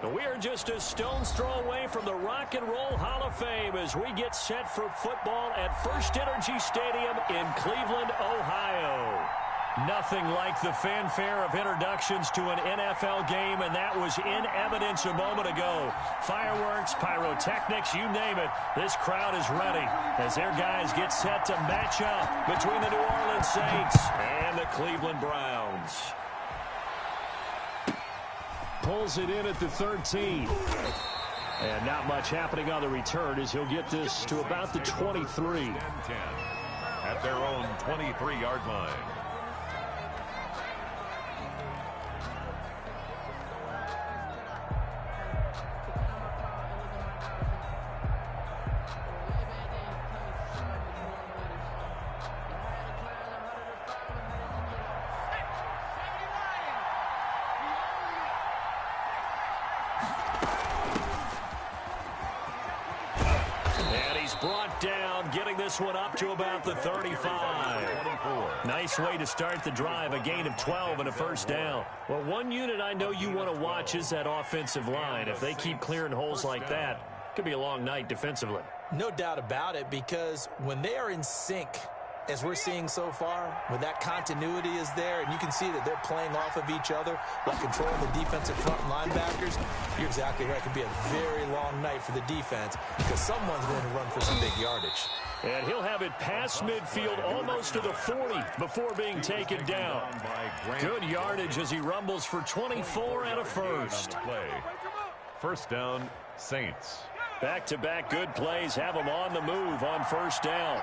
We are just a stone's throw away from the Rock and Roll Hall of Fame as we get set for football at First Energy Stadium in Cleveland, Ohio. Nothing like the fanfare of introductions to an NFL game, and that was in evidence a moment ago. Fireworks, pyrotechnics, you name it. This crowd is ready as their guys get set to match up between the New Orleans Saints and the Cleveland Browns. Pulls it in at the 13. And not much happening on the return as he'll get this to about the 23. 10-10 at their own 23-yard line. One up to about the 35. Nice way to start the drive. A gain of 12 and a first down. Well, one unit I know you want to watch is that offensive line. If they keep clearing holes like that, it could be a long night defensively. No doubt about it, because when they are in sync, as we're seeing so far, when that continuity is there, and you can see that they're playing off of each other while controlling the defensive front linebackers, you're exactly right. It could be a very long night for the defense because someone's going to run for some big yardage. And he'll have it past midfield almost to the 40 before being taken down. Good yardage as he rumbles for 24 and a first. First down, Saints. Back-to-back good plays have them on the move on first down.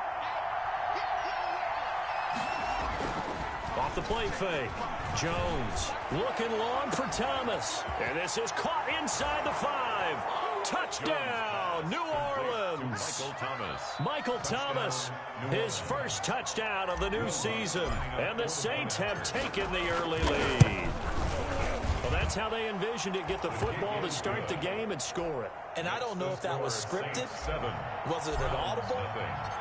Off the play fake. Jones looking long for Thomas. And this is caught inside the 5. Touchdown, New Orleans. Michael Thomas, his first touchdown of the new season. And the Saints have taken the early lead. Well, that's how they envisioned it. Get the football to start the game and score it. And I don't know if that was scripted. Was it an audible?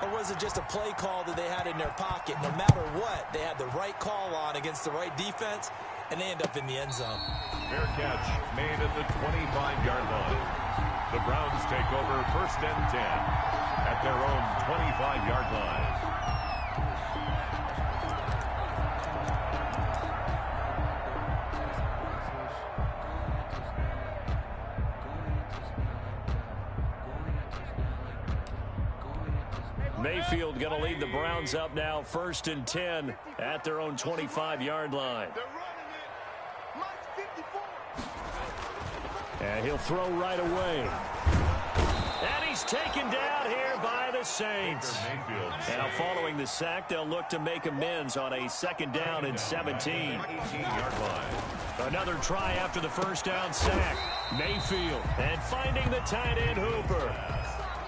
Or was it just a play call that they had in their pocket? No matter what, they had the right call on against the right defense, and they end up in the end zone. Fair catch made at the 25-yard line. The Browns take over first and 10 at their own 25-yard line. Mayfield going to lead the Browns up now, first and 10 at their own 25-yard line. And he'll throw right away. And he's taken down here by the Saints. Now following the sack, they'll look to make amends on a second down and 17. Another try after the first down sack. Mayfield and finding the tight end Hooper.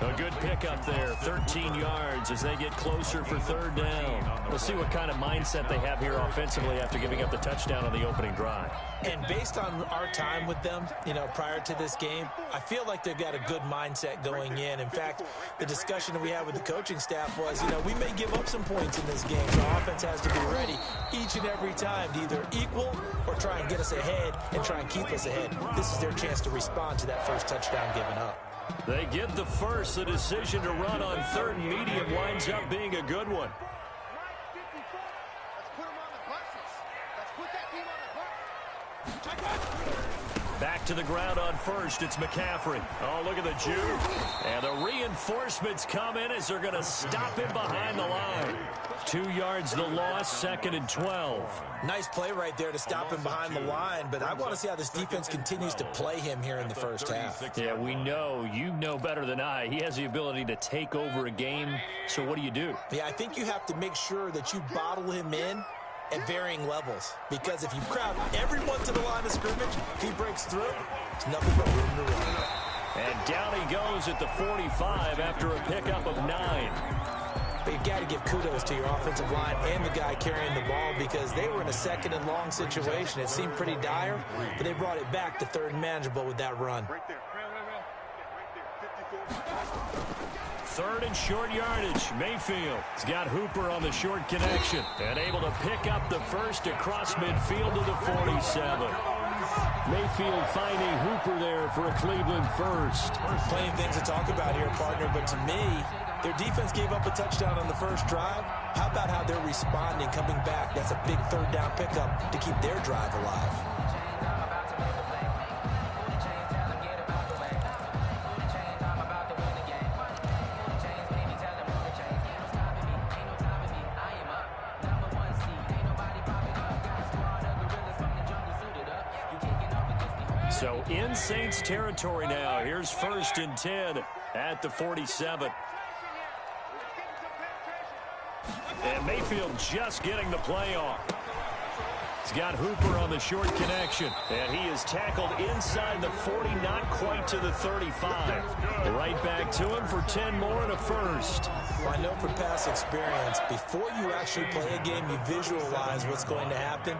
A good pickup there, 13 yards as they get closer for third down. We'll see what kind of mindset they have here offensively after giving up the touchdown on the opening drive. And based on our time with them, prior to this game, I feel like they've got a good mindset going in. In fact, the discussion that we had with the coaching staff was, we may give up some points in this game, so our offense has to be ready each and every time to either equal or try and get us ahead and try and keep us ahead. This is their chance to respond to that first touchdown given up. They get the first. The decision to run on third and medium winds up being a good one. Back to the ground on first. It's McCaffrey. Oh, look at the juke. And the reinforcements come in as they're going to stop him behind the line. 2 yards the loss, second and 12. Nice play right there to stop him behind the line, but I want to see how this defense continues to play him here in the first half. Yeah, we know. You know better than I. He has the ability to take over a game, so what do you do? Yeah, I think you have to make sure that you bottle him in at varying levels, because if you crowd everyone to the line of scrimmage, if he breaks through, it's nothing but room to run. And down he goes at the 45 after a pickup of 9. But you got to give kudos to your offensive line and the guy carrying the ball, because they were in a second and long situation. It seemed pretty dire, but they brought it back to third and manageable with that run. Third and short yardage. Mayfield has got Hooper on the short connection and able to pick up the first across midfield to the 47. Mayfield finding Hooper there for a Cleveland first. Plenty of things to talk about here, partner, but to me, their defense gave up a touchdown on the first drive. How about how they're responding, coming back? That's a big third down pickup to keep their drive alive. So in Saints territory now. Here's 1st and 10 at the 47. And Mayfield just getting the play off. He's got Hooper on the short connection. And he is tackled inside the 40, not quite to the 35. Right back to him for 10 more and a first. Well, I know from past experience, before you actually play a game, you visualize what's going to happen.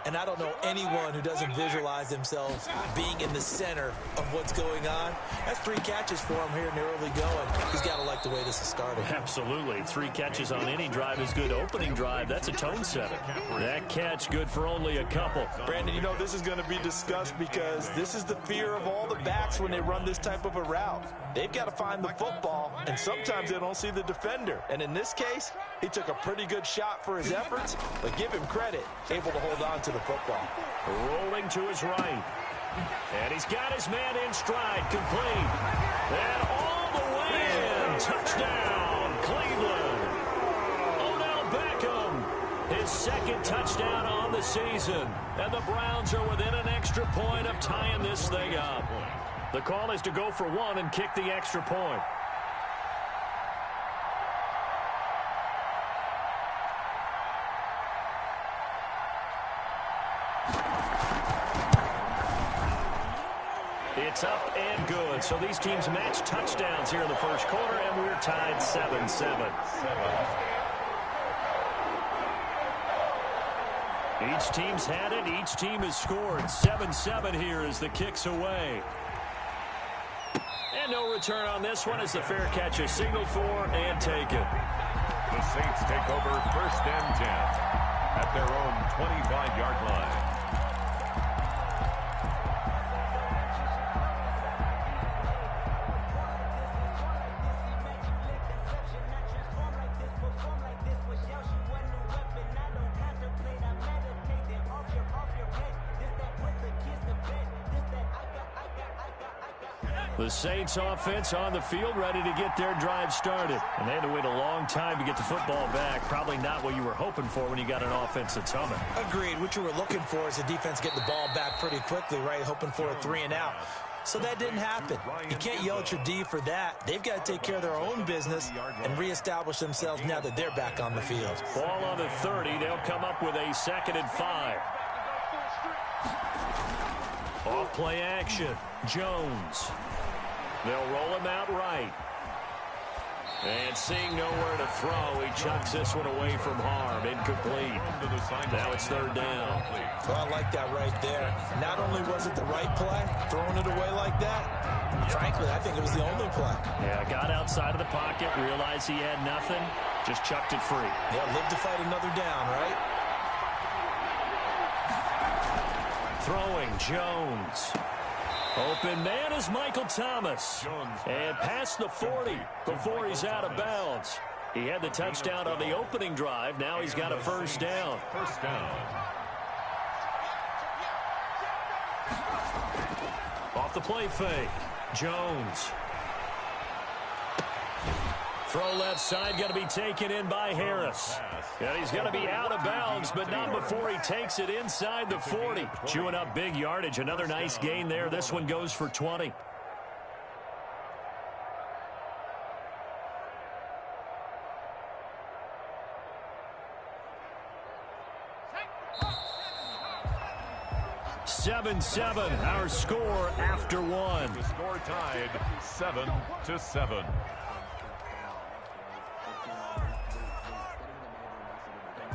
And I don't know anyone who doesn't visualize themselves being in the center of what's going on. That's 3 catches for him here in the early going. He's got to like the way this is starting. Absolutely. 3 catches on any drive is good. Opening drive, that's a tone setter. That catch good for only a couple. Brandon, you know this is going to be discussed because this is the fear of all the backs when they run this type of a route. They've got to find the football, and sometimes they don't see the defender. And in this case, he took a pretty good shot for his efforts, but give him credit, able to hold on to the football. Rolling to his right. And he's got his man in stride, complete. And all the way in. Touchdown, Cleveland. Odell Beckham, his 2nd touchdown on the season. And the Browns are within an extra point of tying this thing up. The call is to go for 1 and kick the extra point. It's up and good. So these teams match touchdowns here in the first quarter, and we're tied 7-7. Each team's had it. Each team has scored. 7-7 here as the kick's away. And no return on this one as the fair catch is signaled for and taken. The Saints take over 1st and 10 at their own 25-yard line. The Saints offense on the field ready to get their drive started. And they had to wait a long time to get the football back. Probably not what you were hoping for when you got an offense that's humming. Agreed. What you were looking for is the defense getting the ball back pretty quickly, right? Hoping for a 3 and out. So that didn't happen. You can't yell at your D for that. They've got to take care of their own business and reestablish themselves now that they're back on the field. Ball on the 30. They'll come up with a 2nd and 5. Off play action. Jones. They'll roll him out right. And seeing nowhere to throw, he chucks this one away from harm. Incomplete. Now it's 3rd down. Well, I like that right there. Not only was it the right play, throwing it away like that, frankly, I think it was the only play. Yeah, got outside of the pocket, realized he had nothing, just chucked it free. Yeah, live to fight another down, right? Throwing, Jones. Open man is Michael Thomas. And past the 40 before he's out of bounds. He had the touchdown on the opening drive. Now he's got a 1st down. First down. Off the play fake. Jones. Throw left side, got to be taken in by Harris. And he's got to be out of bounds, but not before he takes it inside the 40. Chewing up big yardage. Another nice gain there. This one goes for 20. (7-7) our score after 1. The score tied 7-7.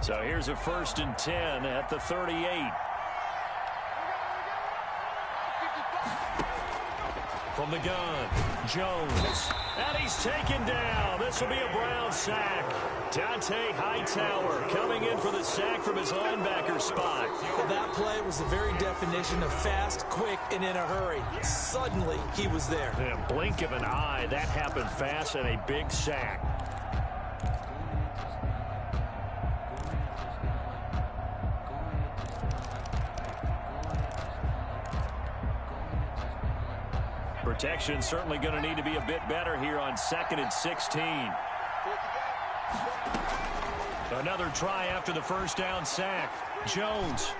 So here's a 1st and 10 at the 38. From the gun, Jones. And he's taken down. This will be a Brown sack. Dante Hightower coming in for the sack from his linebacker spot. Well, that play was the very definition of fast, quick, and in a hurry. Suddenly, he was there. In a blink of an eye, that happened fast and a big sack. Protection certainly going to need to be a bit better here on 2nd and 16. Another try after the first down sack. Jones.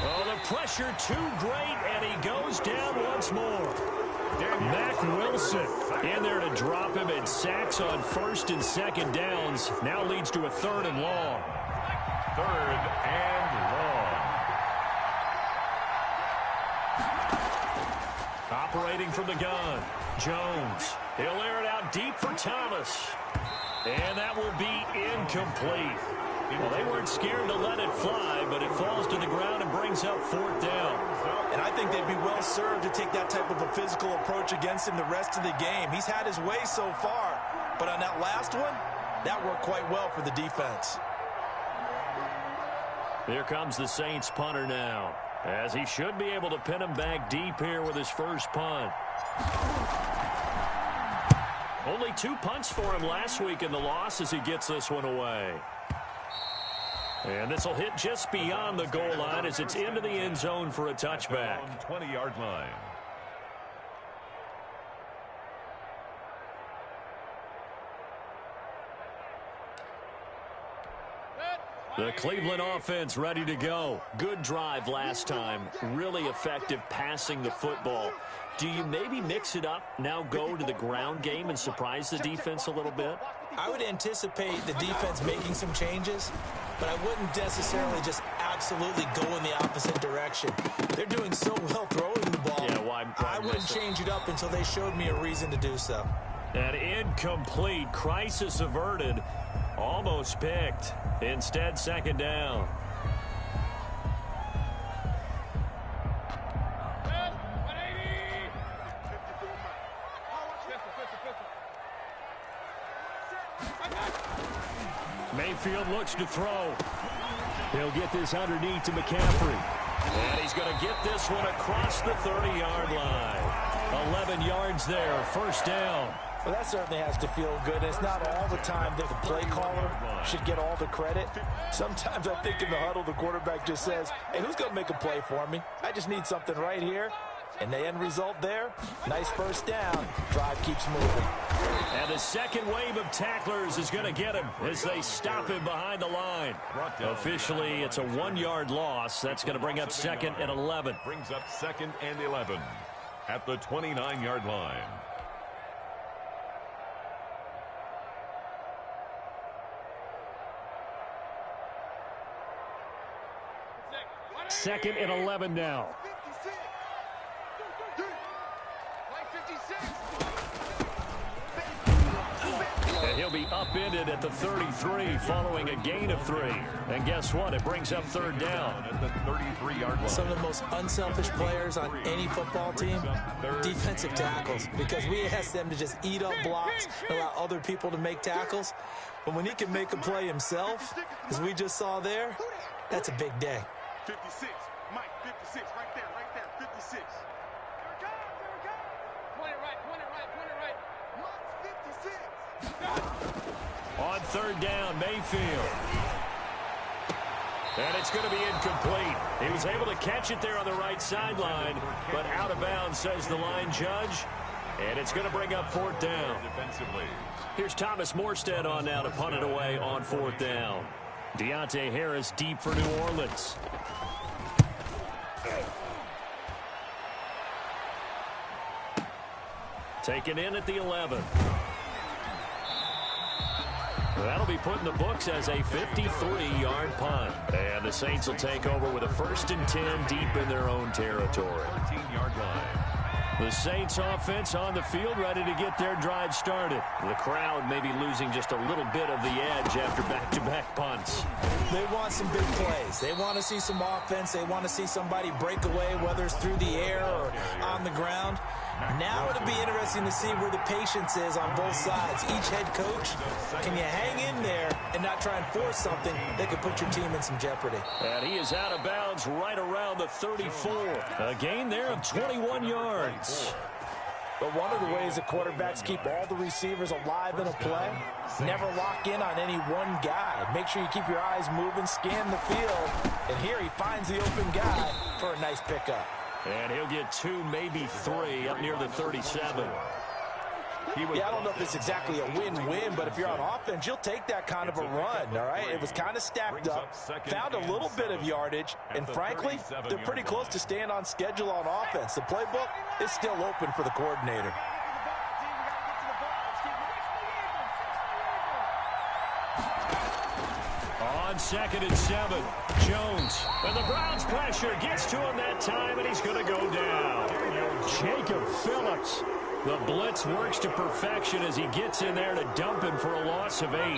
Oh, the pressure too great, and he goes down once more. Mack Wilson in there to drop him, and sacks on 1st and 2nd downs. Now leads to a 3rd and long. 3rd and long. Operating from the gun, Jones. He'll air it out deep for Thomas. And that will be incomplete. Well, they weren't scared to let it fly, but it falls to the ground and brings up 4th down. And I think they'd be well served to take that type of a physical approach against him the rest of the game. He's had his way so far, but on that last one, that worked quite well for the defense. Here comes the Saints punter now, as he should be able to pin him back deep here with his first punt. Only 2 punts for him last week in the loss as he gets this one away. And this will hit just beyond the goal line as it's into the end zone for a touchback. 20-yard line. The Cleveland offense ready to go. Good drive last time. Really effective passing the football. Do you maybe mix it up, now go to the ground game and surprise the defense a little bit? I would anticipate the defense making some changes, but I wouldn't necessarily just absolutely go in the opposite direction. They're doing so well throwing the ball. Yeah, why I wouldn't change it up until they showed me a reason to do so. An incomplete, crisis averted, almost picked. Instead, 2nd down. Mayfield looks to throw. He'll get this underneath to McCaffrey. And he's going to get this one across the 30-yard line. 11 yards there, 1st down. Well, that certainly has to feel good. It's not all the time that the play caller should get all the credit. Sometimes I think in the huddle, the quarterback just says, hey, who's going to make a play for me? I just need something right here. And the end result there, nice 1st down. Drive keeps moving. And the second wave of tacklers is going to get him as they stop him behind the line. Officially, it's a 1-yard loss. That's going to bring up 2nd and 11. Brings up 2nd and 11 at the 29-yard line. 2nd and 11 now. And he'll be upended at the 33 following a gain of 3. And guess what? It brings up 3rd down. At the 33-yard line. Some of the most unselfish players on any football team, defensive tackles, because we ask them to just eat up blocks and allow other people to make tackles. But when he can make a play himself, as we just saw there, that's a big day. 56, Mike, 56, right there, 56. Point it right. On 3rd down, Mayfield. And it's going to be incomplete. He was able to catch it there on the right sideline, but out of bounds, says the line judge. And it's going to bring up 4th down. Defensively. Here's Thomas Morstead on now to punt it away on 4th down. Deontay Harris deep for New Orleans. Taken in at the 11. That'll be put in the books as a 53-yard punt. And the Saints will take over with a 1st and 10 deep in their own territory. 13-yard line. The Saints offense on the field ready to get their drive started. The crowd may be losing just a little bit of the edge after back-to-back punts. They want some big plays. They want to see some offense. They want to see somebody break away, whether it's through the air or on the ground. Now it'll be interesting to see where the patience is on both sides. Each head coach, can you hang in there and not try and force something that could put your team in some jeopardy? And he is out of bounds right around the 34. A gain there of 21 yards. But one of the ways that quarterbacks keep all the receivers alive in a play, never lock in on any one guy. Make sure you keep your eyes moving, scan the field. And here he finds the open guy for a nice pickup. And he'll get 2, maybe 3 up near the 37. Yeah, I don't know if it's exactly a win-win, but if you're on offense, you'll take that kind of a run, all right? It was kind of stacked up, found a little bit of yardage, and frankly, they're pretty close to staying on schedule on offense. The playbook is still open for the coordinator. On 2nd and 7, Jones. And the Browns pressure gets to him that time, and he's going to go down. Jacob Phillips. The blitz works to perfection as he gets in there to dump him for a loss of 8. Good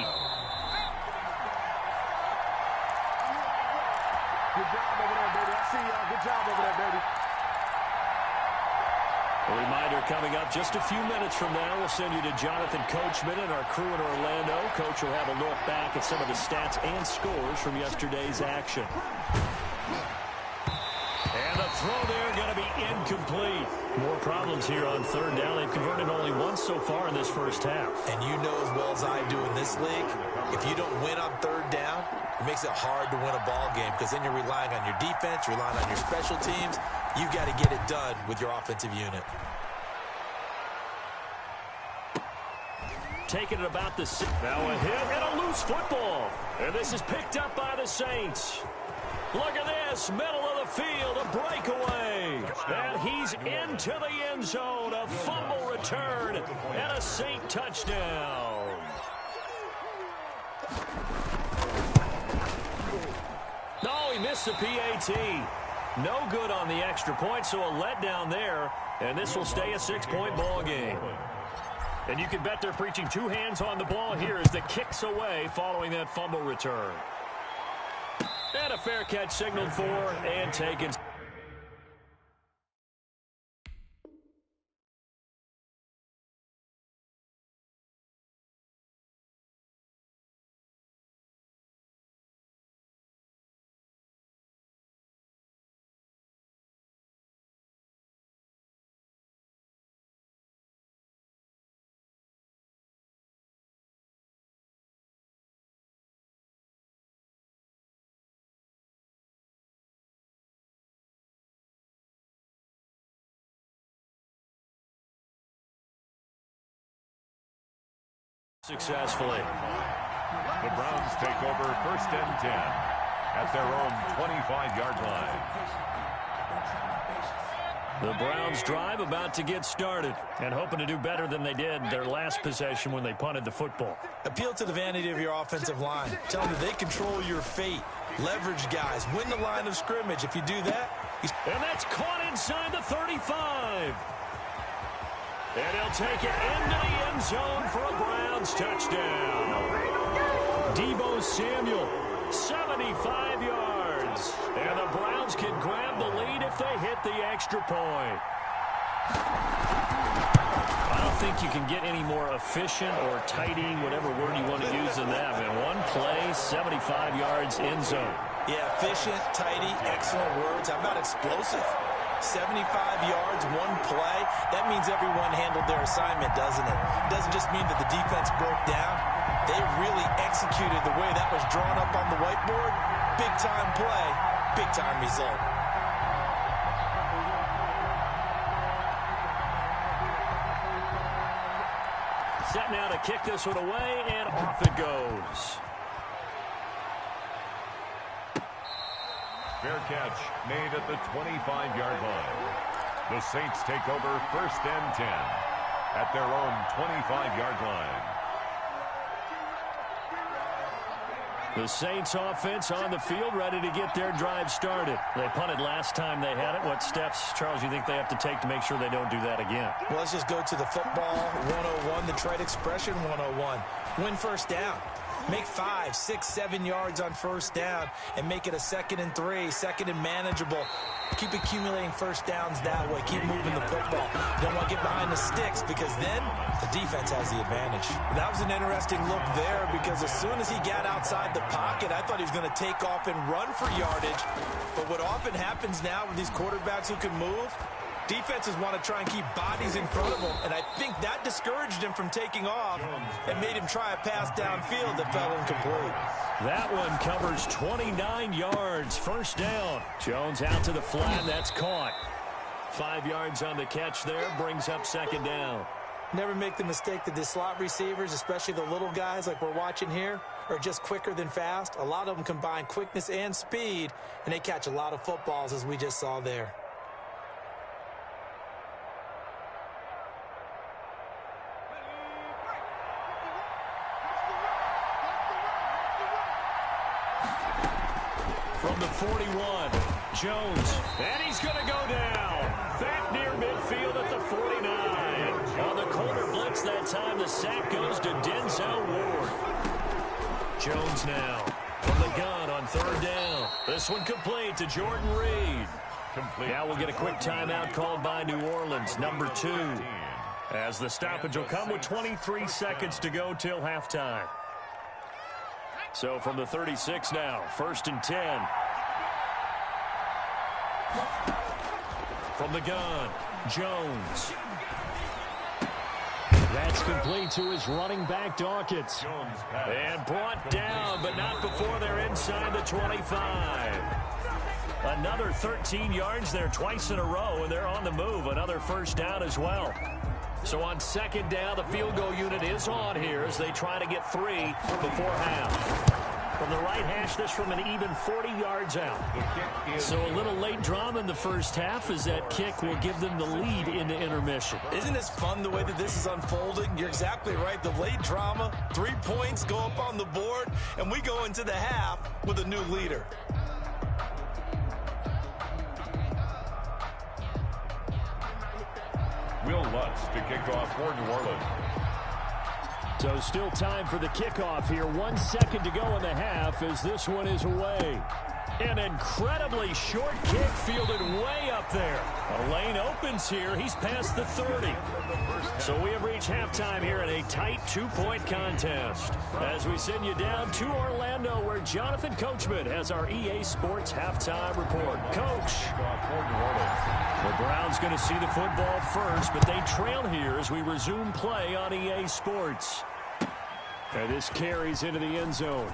job over there, baby. I see y'all. Good job over there, baby. A reminder coming up just a few minutes from now. We'll send you to Jonathan Coachman and our crew in Orlando. Coach will have a look back at some of the stats and scores from yesterday's action. And the throw there going to be incomplete. More problems here on 3rd down. They've converted only once so far in this first half. And you know as well as I do in this league, if you don't win on 3rd down, it makes it hard to win a ball game because then you're relying on your defense, you're relying on your special teams. You've got to get it done with your offensive unit. Taking it about the 6. Now a hit and a loose football. And this is picked up by the Saints. Look at this, middle of the field, a breakaway. And he's into the end zone, a fumble return, and a Saint touchdown. No, he missed the PAT. No good on the extra point, so a letdown there, and this will stay a 6-point ball game. And you can bet they're preaching 2 hands on the ball here as the kick's away following that fumble return. And a fair catch signaled for and taken. Successfully. The Browns take over 1st and 10 at their own 25-yard line. The Browns drive about to get started and hoping to do better than they did their last possession when they punted the football. Appeal to the vanity of your offensive line. Tell them that they control your fate. Leverage guys. Win the line of scrimmage. If you do that, and that's caught inside the 35. And he'll take it into the end zone for a Browns touchdown. Deebo Samuel, 75 yards. And the Browns can grab the lead if they hit the extra point. I don't think you can get any more efficient or tidy, whatever word you want to use than that. Man, one play, 75 yards, end zone. Yeah, efficient, tidy, excellent words. How about explosive? 75 yards, one play. That means everyone handled their assignment, doesn't it? It doesn't just mean that the defense broke down. They really executed the way that was drawn up on the whiteboard. Big-time play, big-time result. Set now to kick this one away, and off it goes. Fair catch made at the 25-yard line. The Saints take over 1st and 10 at their own 25-yard line. The Saints offense on the field, ready to get their drive started. They punted last time they had it. What steps, Charles, you think they have to take to make sure they don't do that again? Well, let's just go to the football 101, the trade expression 101. Win 1st down. Make 5, 6, 7 yards on 1st down and make it a 2nd and 3, 2nd and manageable. Keep accumulating first downs that way. Keep moving the football. Don't want to get behind the sticks because then the defense has the advantage. That was an interesting look there because as soon as he got outside the pocket, I thought he was going to take off and run for yardage. But what often happens now with these quarterbacks who can move, defenses want to try and keep bodies in front of them, and I think that discouraged him from taking off and made him try a pass downfield that fell incomplete. That one covers 29 yards. First down. Jones out to the flat. That's caught. 5 yards on the catch there. Brings up second down. Never make the mistake that the slot receivers, especially the little guys like we're watching here, are just quicker than fast. A lot of them combine quickness and speed, and they catch a lot of footballs as we just saw there. From the 41, Jones, and he's going to go down. Back near midfield at the 49. On the corner blitz that time, the sack goes to Denzel Ward. Jones now from the gun on third down. This one complete to Jordan Reed. Now we'll get a quick timeout called by New Orleans, number 2. As the stoppage will come with 23 seconds to go till halftime. So from the 36 now, 1st and 10. From the gun, Jones. That's complete to his running back, Dawkins. And brought down, but not before they're inside the 25. Another 13 yards there twice in a row, and they're on the move. Another first down as well. So on second down, the field goal unit is on here as they try to get 3 before half. From the right hash, this from an even 40 yards out. So a little late drama in the first half as that kick will give them the lead into intermission. Isn't this fun the way that this is unfolding? You're exactly right. The late drama, 3 points go up on the board, and we go into the half with a new leader. Will Lutz to kick off for New Orleans. So still time for the kickoff here. 1 second to go in the half as this one is away. An incredibly short kick fielded way up there. A lane opens here. He's past the 30. So we have reached halftime here in a tight 2-point contest. As we send you down to Orlando where Jonathan Coachman has our EA Sports halftime report. Coach. The Browns going to see the football first, but they trail here as we resume play on EA Sports. And this carries into the end zone.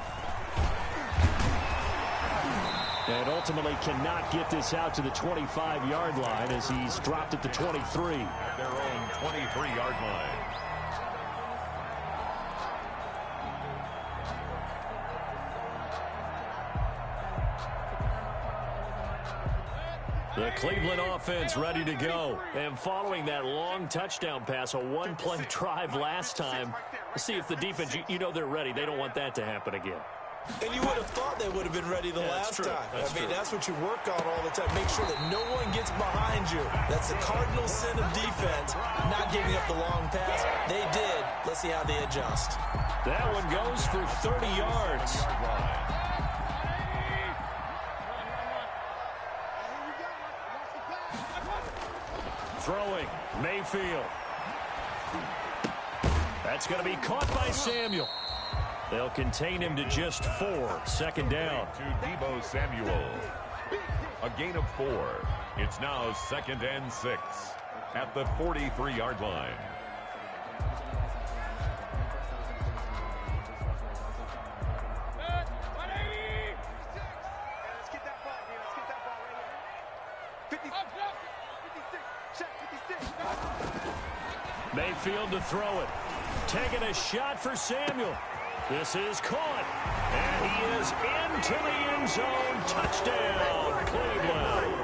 And ultimately cannot get this out to the 25-yard line as he's dropped at the 23. At their own 23-yard line. The Cleveland offense ready to go. And following that long touchdown pass, a one-play drive last time, let's see if the defense, you know they're ready. They don't want that to happen again. And you would have thought they would have been ready the last time. That's what you work on all the time. Make sure that no one gets behind you. That's the cardinal sin of defense, not giving up the long pass. They did. Let's see how they adjust. That one goes for 30 yards. Throwing, Mayfield. That's going to be caught by Samuel. They'll contain him to just 4. Second down. To Deebo Samuel. A gain of 4. It's now 2nd and 6 at the 43-yard line. Let's get that ball here. Let's get that ball right here. 56. Check 56. Mayfield to throw it. Taking a shot for Samuel. This is caught. And he is into the end zone. Touchdown, Cleveland.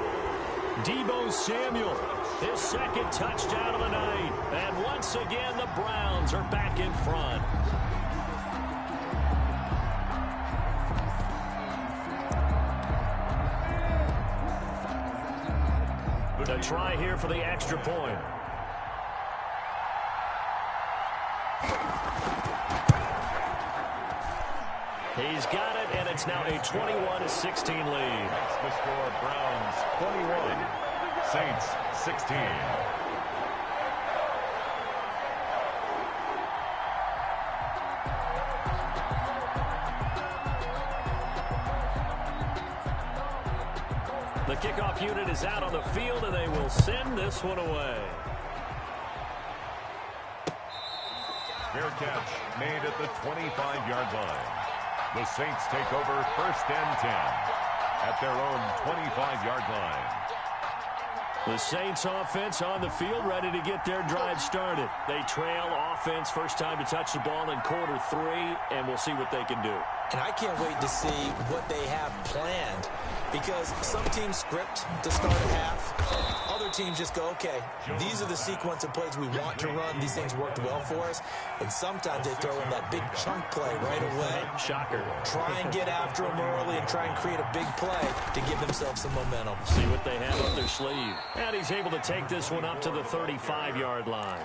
Deebo Samuel, his 2nd touchdown of the night. And once again, the Browns are back in front. The try here for the extra point. He's got it, and it's now a 21-16 lead. That's the score. Browns 21, Saints 16. The kickoff unit is out on the field, and they will send this one away. Fair catch made at the 25-yard line. The Saints take over 1st and 10 at their own 25-yard line. The Saints offense on the field, ready to get their drive started. They trail offense, first time to touch the ball in quarter 3, and we'll see what they can do. And I can't wait to see what they have planned, because some teams script to start a half. Other teams just go, okay, these are the sequence of plays we want to run. These things worked well for us. And sometimes they throw in that big chunk play right away. Shocker. Try and get after them early and try and create a big play to give themselves some momentum. See what they have up their sleeve. And he's able to take this one up to the 35-yard line.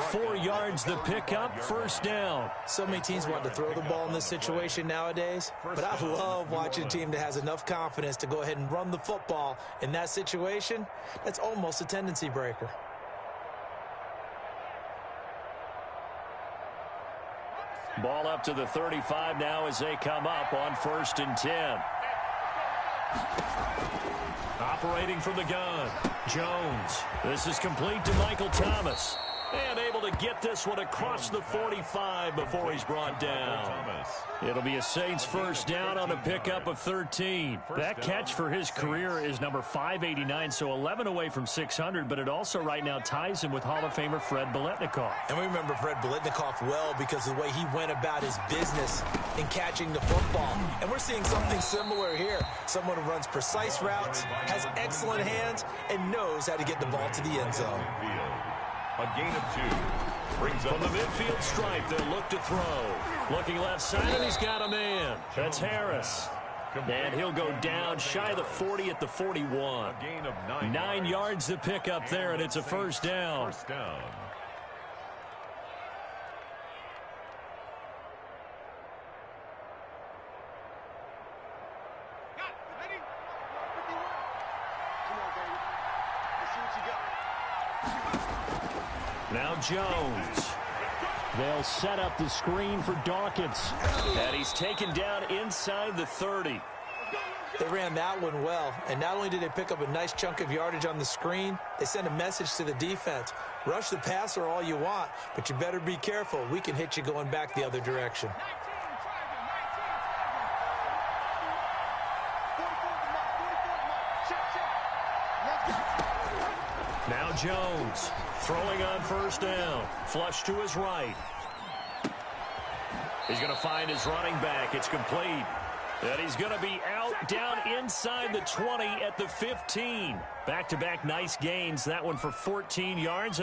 4 yards the pickup, 1st down. So many teams want to throw the ball in this situation nowadays, but I love watching a team that has enough confidence to go ahead and run the football in that situation. That's almost a tendency breaker. Ball up to the 35 now as they come up on 1st and 10. Operating from the gun, Jones. This is complete to Michael Thomas. And able to get this one across the 45 before he's brought down. It'll be a Saints 1st down on a pickup of 13. That catch for his career is number 589, so 11 away from 600, but it also right now ties him with Hall of Famer Fred Biletnikoff. And we remember Fred Biletnikoff well because of the way he went about his business in catching the football. And we're seeing something similar here. Someone who runs precise routes, has excellent hands, and knows how to get the ball to the end zone. A gain of 2. Brings up from the midfield stripe, they'll look to throw. Looking left side, and he's got a man. That's Harris. And he'll go down shy of the 40 at the 41. A gain of 9 yards to pick up there, and it's a 1st down. 1st down. Now Jones. They'll set up the screen for Dawkins. And he's taken down inside the 30. They ran that one well. And not only did they pick up a nice chunk of yardage on the screen, they sent a message to the defense. Rush the passer all you want, but you better be careful. We can hit you going back the other direction. Now Jones throwing on 1st down. Flush to his right. He's going to find his running back. It's complete. And he's going to be out down inside the 20 at the 15. Back-to-back nice gains. That one for 14 yards.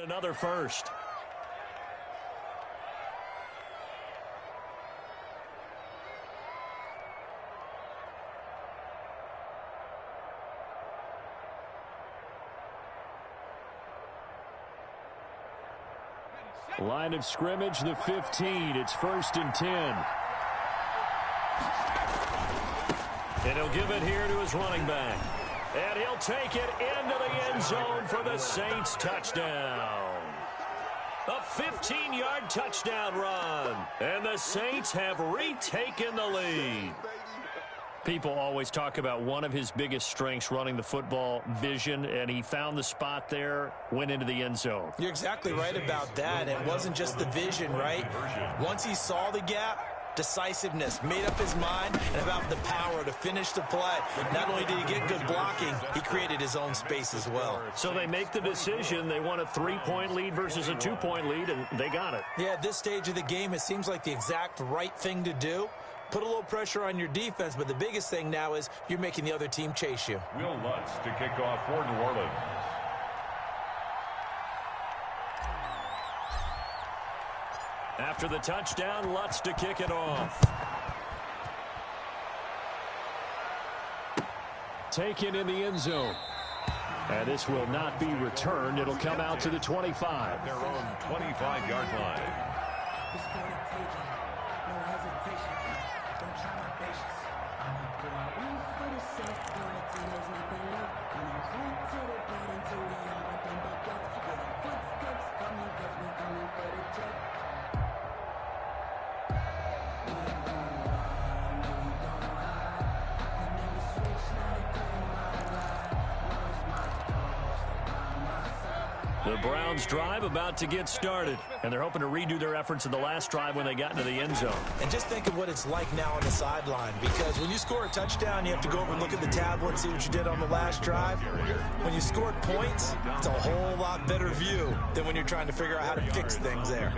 Another 1st. Line of scrimmage, the 15. It's 1st and 10. And he'll give it here to his running back. And he'll take it into the end zone for the Saints touchdown. A 15-yard touchdown run. And the Saints have retaken the lead. People always talk about one of his biggest strengths, running the football, vision, and he found the spot there, went into the end zone. You're exactly right about that. It wasn't just the vision, right? Once he saw the gap, decisiveness, made up his mind, and about the power to finish the play. Not only did he get good blocking, he created his own space as well. So they make the decision. They want a 3-point lead versus a 2-point lead, and they got it. Yeah, at this stage of the game, it seems like the exact right thing to do. Put a little pressure on your defense, but the biggest thing now is you're making the other team chase you. Will Lutz to kick off for New Orleans. After the touchdown, Lutz to kick it off. Taken in the end zone. And this will not be returned. It'll come out to the 25. Their own 25-yard line. The Browns drive about to get started, and they're hoping to redo their efforts in the last drive when they got into the end zone. And just think of what it's like now on the sideline, because when you score a touchdown, you have to go over and look at the tablet and see what you did on the last drive. When you scored points, it's a whole lot better view than when you're trying to figure out how to fix things there.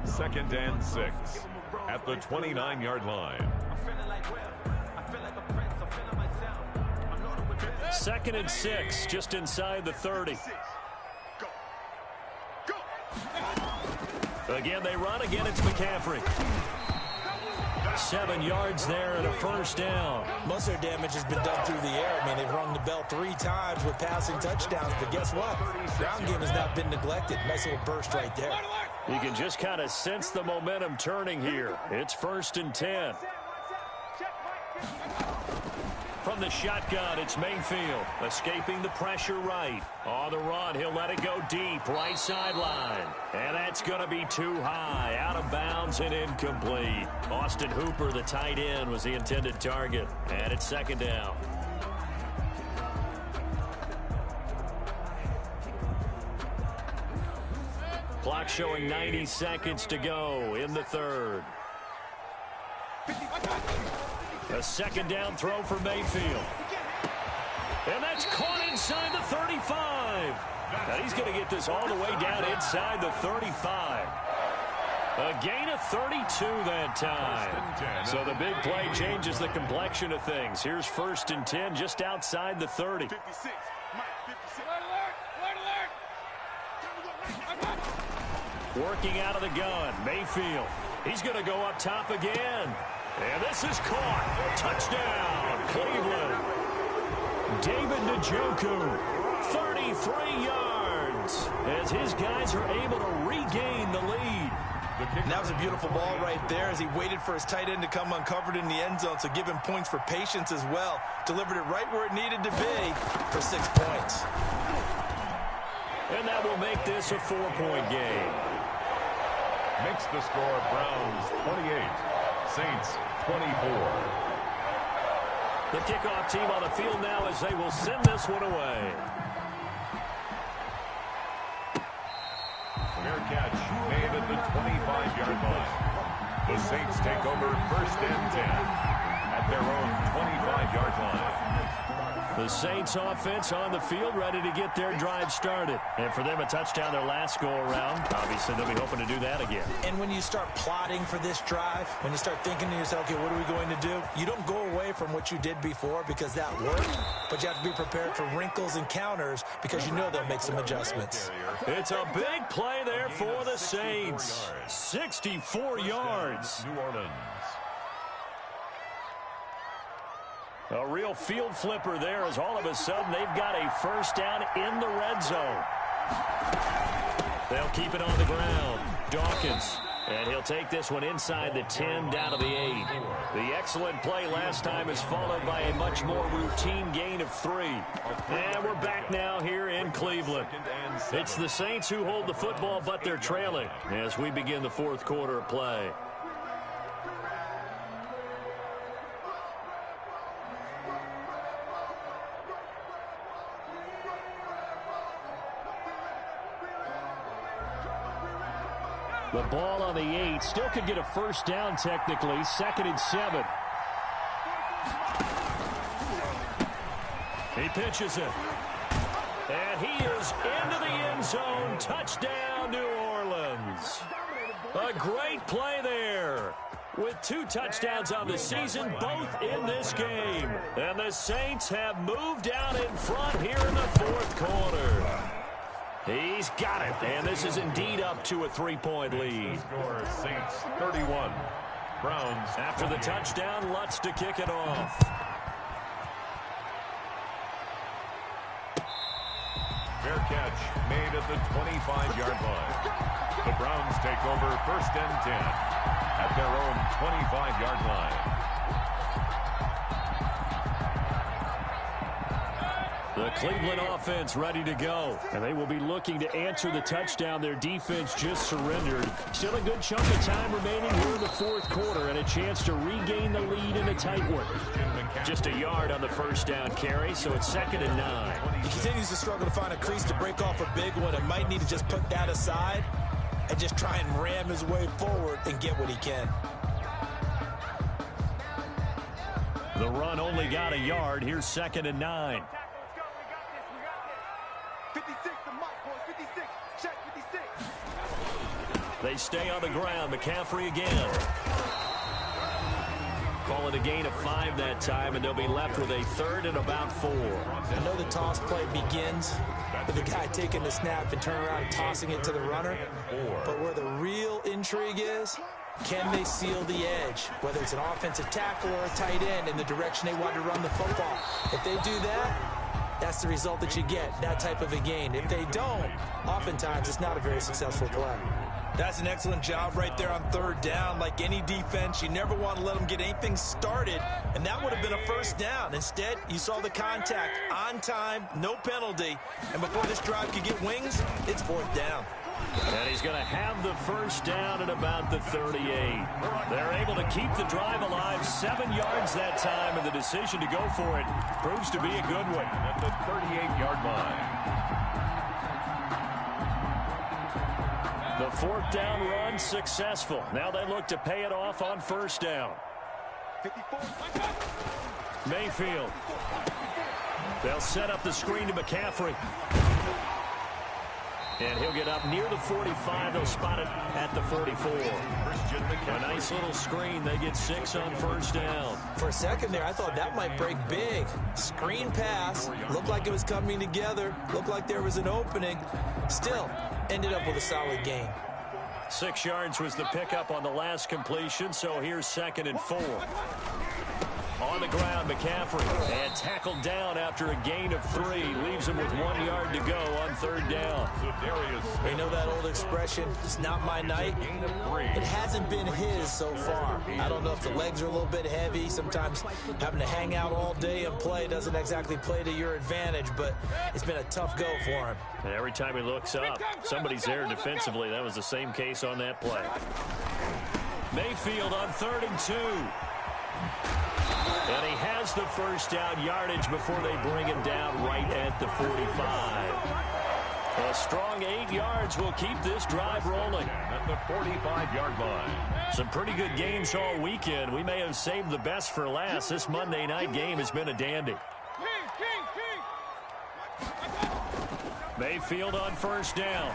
2nd and 6 at the 29-yard line. 2nd and 6, just inside the 30. Again, they run. Again, it's McCaffrey. 7 yards there and a first down. Most of their damage has been done through the air. I mean, they've rung the bell 3 times with passing touchdowns, but guess what? Ground game has not been neglected. Nice little burst right there. You can just kind of sense the momentum turning here. It's 1st and 10. From the shotgun, it's Mayfield, escaping the pressure right. On the run, he'll let it go deep, right sideline. And that's going to be too high, out of bounds and incomplete. Austin Hooper, the tight end, was the intended target. And it's 2nd down. Clock showing 90 seconds to go in the 3rd. A 2nd down throw for Mayfield. And that's caught inside the 35. And he's going to get this all the way down inside the 35. A gain of 32 that time. So the big play changes the complexion of things. Here's 1st and 10 just outside the 30. 56. Working out of the gun, Mayfield. He's going to go up top again. And this is caught. Touchdown, Cleveland. David Njoku, 33 yards, as his guys are able to regain the lead. And that was a beautiful ball right there as he waited for his tight end to come uncovered in the end zone, so give him points for patience as well. Delivered it right where it needed to be for 6 points. And that will make this a 4-point game. Makes the score Browns 28, Saints 24. The kickoff team on the field now as they will send this one away. Fair catch made at the 25-yard line. The Saints take over 1st and 10 at their own 25-yard line. The Saints offense on the field ready to get their drive started. And for them, a touchdown their last go-around. Obviously, they'll be hoping to do that again. And when you start plotting for this drive, when you start thinking to yourself, okay, what are we going to do? You don't go away from what you did before because that worked, but you have to be prepared for wrinkles and counters because you know they'll make some adjustments. It's a big play there for the Saints. 64 yards. New Orleans. A real field flipper there as all of a sudden they've got a first down in the red zone. They'll keep it on the ground. Dawkins. And he'll take this one inside the 10 down to the 8. The excellent play last time is followed by a much more routine gain of 3. And we're back now here in Cleveland. It's the Saints who hold the football, but they're trailing as we begin the 4th quarter of play. The The ball on the 8. Still could get a first down technically. 2nd and 7. He pitches it. And he is into the end zone. Touchdown, New Orleans. A great play there. With 2 touchdowns on the season, both in this game. And the Saints have moved out in front here in the 4th quarter. He's got it. And this is indeed up to a 3-point lead. Score Saints 31. Browns after the touchdown. Lutz to kick it off. Fair catch made at the 25-yard line. The Browns take over 1st and 10 at their own 25-yard line. The Cleveland offense ready to go. And they will be looking to answer the touchdown their defense just surrendered. Still a good chunk of time remaining here in the 4th quarter and a chance to regain the lead in a tight one. Just a yard on the first down carry, so it's 2nd and 9. He continues to struggle to find a crease to break off a big one and might need to just put that aside and just try and ram his way forward and get what he can. The run only got a yard. Here's 2nd and 9. 56 to Mike, boys. 56. Check 56. They stay on the ground. McCaffrey again. Call it a gain of 5 that time, and they'll be left with a 3rd and about 4. I know the toss play begins with the guy taking the snap and turning around and tossing it to the runner. But where the real intrigue is, can they seal the edge, whether it's an offensive tackle or a tight end, in the direction they want to run the football? If they do that, that's the result that you get, that type of a gain. If they don't, oftentimes it's not a very successful play. That's an excellent job right there on 3rd down. Like any defense, you never want to let them get anything started, and that would have been a first down. Instead, you saw the contact on time, no penalty, and before this drive could get wings, it's 4th down. And he's going to have the first down at about the 38. They're able to keep the drive alive, 7 yards that time, and the decision to go for it proves to be a good one. At the 38-yard line. The 4th down run successful. Now they look to pay it off on first down. 54. Mayfield. They'll set up the screen to McCaffrey. And he'll get up near the 45. They'll spot it at the 44. A nice little screen. They get 6 on first down. For a second there, I thought that might break big. Screen pass. Looked like it was coming together. Looked like there was an opening. Still, ended up with a solid gain. 6 yards was the pickup on the last completion, so here's 2nd and 4. On the ground, McCaffrey, and tackled down after a gain of 3. Leaves him with 1 yard to go on 3rd down. You know that old expression, it's not my night? It hasn't been his so far. I don't know if the legs are a little bit heavy. Sometimes having to hang out all day and play doesn't exactly play to your advantage, but it's been a tough go for him. And every time he looks up, somebody's there defensively. That was the same case on that play. Mayfield on 3rd and 2. And he has the first down yardage before they bring him down right at the 45. A strong 8 yards will keep this drive rolling. At the 45-yard line. Some pretty good games all weekend. We may have saved the best for last. This Monday night game has been a dandy. Mayfield on first down.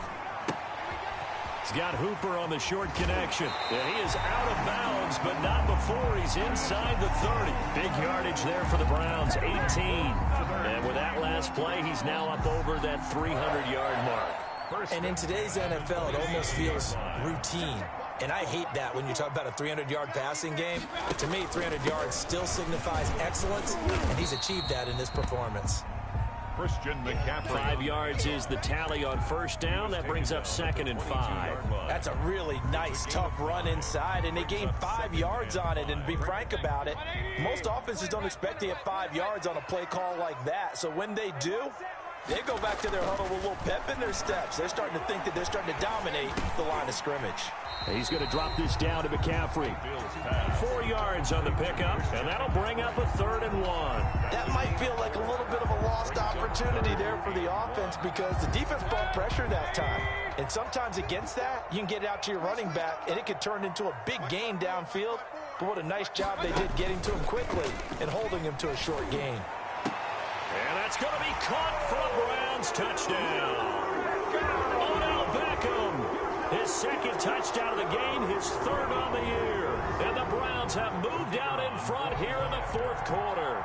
He's got Hooper on the short connection. And he is out of bounds, but not before he's inside the 30. Big yardage there for the Browns, 18. And with that last play, he's now up over that 300-yard mark. And in today's NFL, it almost feels routine. And I hate that when you talk about a 300-yard passing game. But to me, 300 yards still signifies excellence, and he's achieved that in this performance. Christian McCaffrey. 5 yards is the tally on first down. That brings up 2nd and 5. That's a really nice, tough run inside, and they gained 5 yards on it. And to be frank about it, most offenses don't expect to get 5 yards on a play call like that. So when they do, they go back to their huddle with a little pep in their steps. They're starting to think that they're starting to dominate the line of scrimmage. He's going to drop this down to McCaffrey. 4 yards on the pickup, and that'll bring up a 3rd and 1. That might feel like a little bit of a lost opportunity there for the offense because the defense brought pressure that time. And sometimes against that, you can get it out to your running back, and it could turn into a big gain downfield. But what a nice job they did getting to him quickly and holding him to a short gain. And that's going to be caught for a Browns touchdown. Odell Beckham, his second touchdown of the game, his third on the year. And the Browns have moved out in front here in the fourth quarter.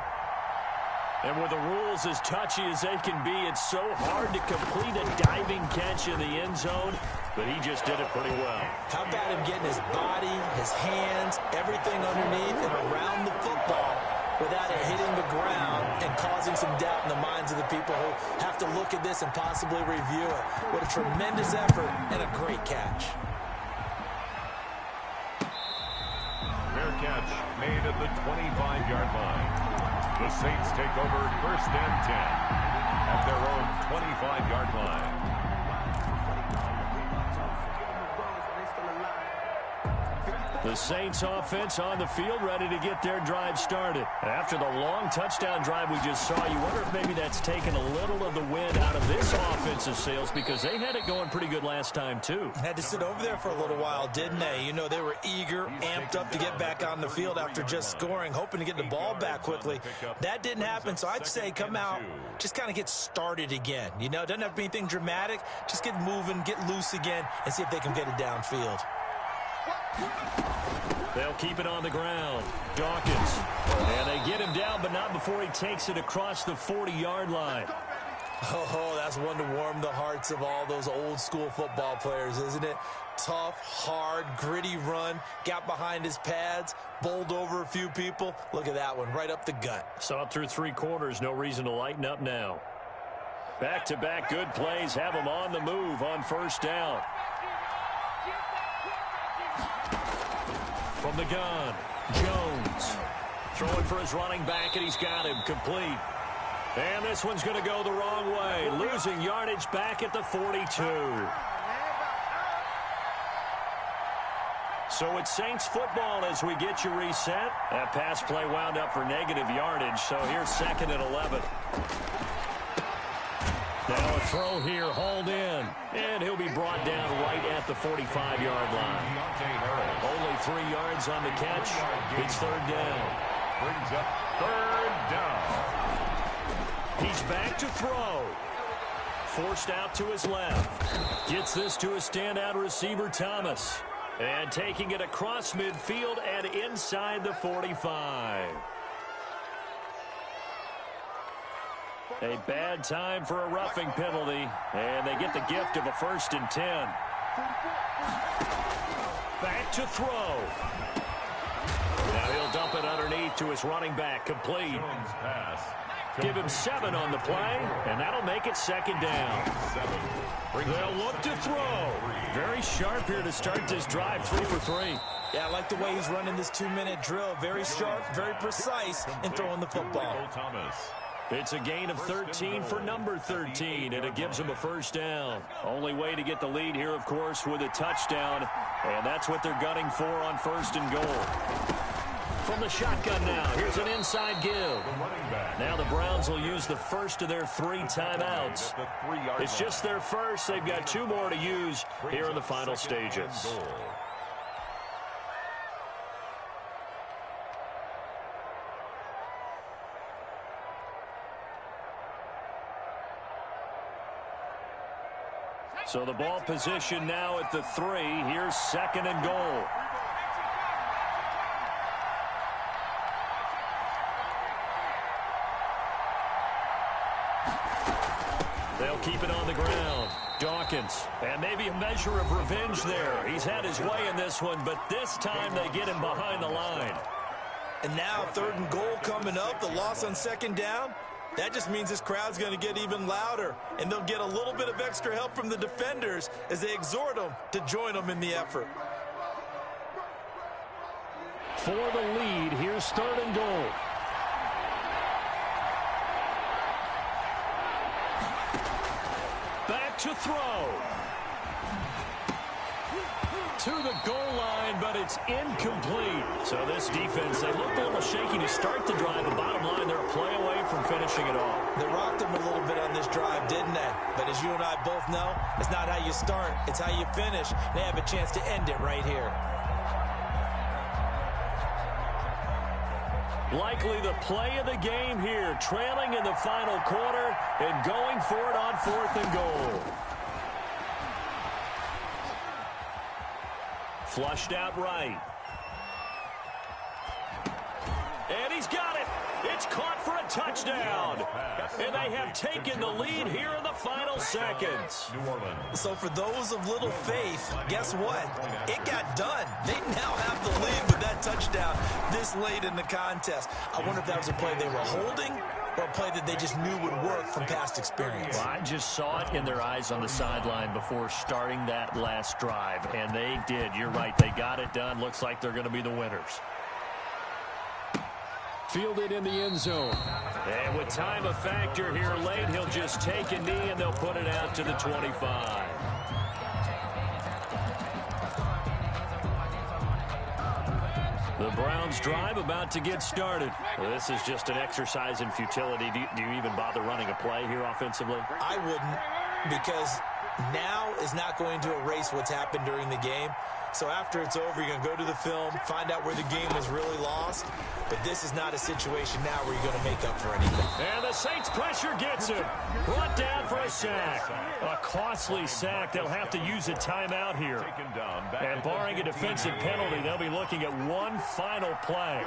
And with the rules as touchy as they can be, it's so hard to complete a diving catch in the end zone, but he just did it pretty well. How about him getting his body, his hands, everything underneath and around the football without it hitting the ground and causing some doubt in the minds of the people who have to look at this and possibly review it. What a tremendous effort and a great catch. Fair catch made at the 25-yard line. The Saints take over first and 10 at their own 25-yard line. The Saints offense on the field ready to get their drive started. After the long touchdown drive we just saw, you wonder if maybe that's taken a little of the wind out of this offensive sails because they had it going pretty good last time too. Had to sit over there for a little while, didn't they? You know, they were eager, amped up to get back on the field after just scoring, hoping to get the ball back quickly. That didn't happen, so I'd say come out, just kind of get started again. You know, it doesn't have to be anything dramatic. Just get moving, get loose again, and see if they can get it downfield. They'll keep it on the ground. Dawkins. And they get him down, but not before he takes it across the 40-yard line. Oh, that's one to warm the hearts of all those old-school football players, isn't it? Tough, hard, gritty run. Got behind his pads, bowled over a few people. Look at that one, right up the gut. Saw it through three quarters. No reason to lighten up now. Back-to-back good plays have him on the move on first down. From the gun, Jones throwing for his running back, and he's got him complete. And this one's going to go the wrong way, losing yardage back at the 42. So it's Saints football as we get you reset. That pass play wound up for negative yardage, so here's 2nd and 11. Now a throw here, hauled in, and he'll be brought down right at the 45-yard line. Only 3 yards on the catch. It's third down. Brings up third down. He's back to throw. Forced out to his left. Gets this to his standout receiver, Thomas. And taking it across midfield and inside the 45. A bad time for a roughing penalty, and they get the gift of a 1st and 10. Back to throw. Now he'll dump it underneath to his running back, complete. Give him 7 on the play, and that'll make it 2nd down. They'll look to throw. Very sharp here to start this drive, 3 for 3. Yeah, I like the way he's running this 2-minute drill. Very sharp, very precise in throwing the football. It's a gain of 13 for number 13, and it gives him a 1st down. Only way to get the lead here, of course, with a touchdown, and that's what they're gunning for on 1st and goal. From the shotgun now, here's an inside give. Now the Browns will use the first of their 3 timeouts. It's just their first. They've got 2 more to use here in the final stages. So the ball position now at the 3. Here's 2nd and goal. They'll keep it on the ground. Dawkins. And maybe a measure of revenge there. He's had his way in this one, but this time they get him behind the line. And now 3rd and goal coming up. The loss on 2nd down. That just means this crowd's going to get even louder, and they'll get a little bit of extra help from the defenders as they exhort them to join them in the effort. For the lead, here's 3rd and goal. Back to throw. to the goal line, but it's incomplete. So this defense, they looked a little shaky to start the drive, but bottom line, they're a play away from finishing it off. They rocked them a little bit on this drive, didn't they? But as you and I both know, it's not how you start, it's how you finish. They have a chance to end it right here. Likely the play of the game here, trailing in the final quarter and going for it on 4th and goal. Flushed out right. And he's got it. It's caught for a touchdown. And they have taken the lead here in the final seconds. New Orleans. So for those of little faith, guess what? It got done. They now have the lead with that touchdown this late in the contest. I wonder if that was a play they were holding or a play that they just knew would work from past experience. Well, I just saw it in their eyes on the sideline before starting that last drive, and they did. You're right. They got it done. Looks like they're going to be the winners. Fielded in the end zone. And with time a factor here late, he'll just take a knee and they'll put it out to the 25. The Browns drive about to get started. Well, this is just an exercise in futility. Do you even bother running a play here offensively? I wouldn't, because now is not going to erase what's happened during the game. So after it's over, you're going to go to the film, find out where the game was really lost. But this is not a situation now where you're going to make up for anything. And the Saints pressure gets him. Brought down for a sack. A costly sack. They'll have to use a timeout here. And barring a defensive penalty, they'll be looking at one final play.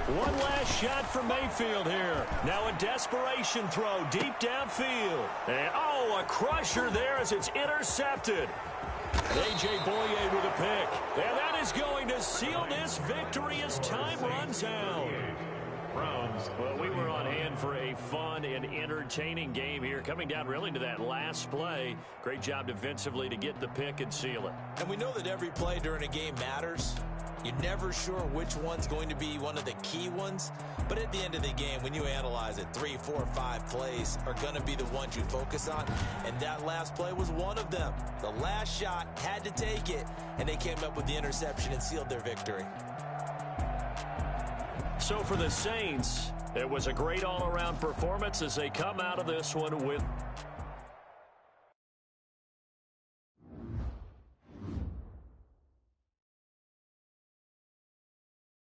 One last shot from Mayfield here. Now a desperation throw deep downfield. And, oh, a crusher there as it's intercepted. A.J. Boye with a pick. And that is going to seal this victory as time runs out. Well, we were on hand for a fun and entertaining game here. Coming down really to that last play. Great job defensively to get the pick and seal it. And we know that every play during a game matters. You're never sure which one's going to be one of the key ones. But at the end of the game, when you analyze it, 3, 4, 5 plays are going to be the ones you focus on. And that last play was one of them. The last shot had to take it, and they came up with the interception and sealed their victory. So for the Saints, it was a great all-around performance as they come out of this one with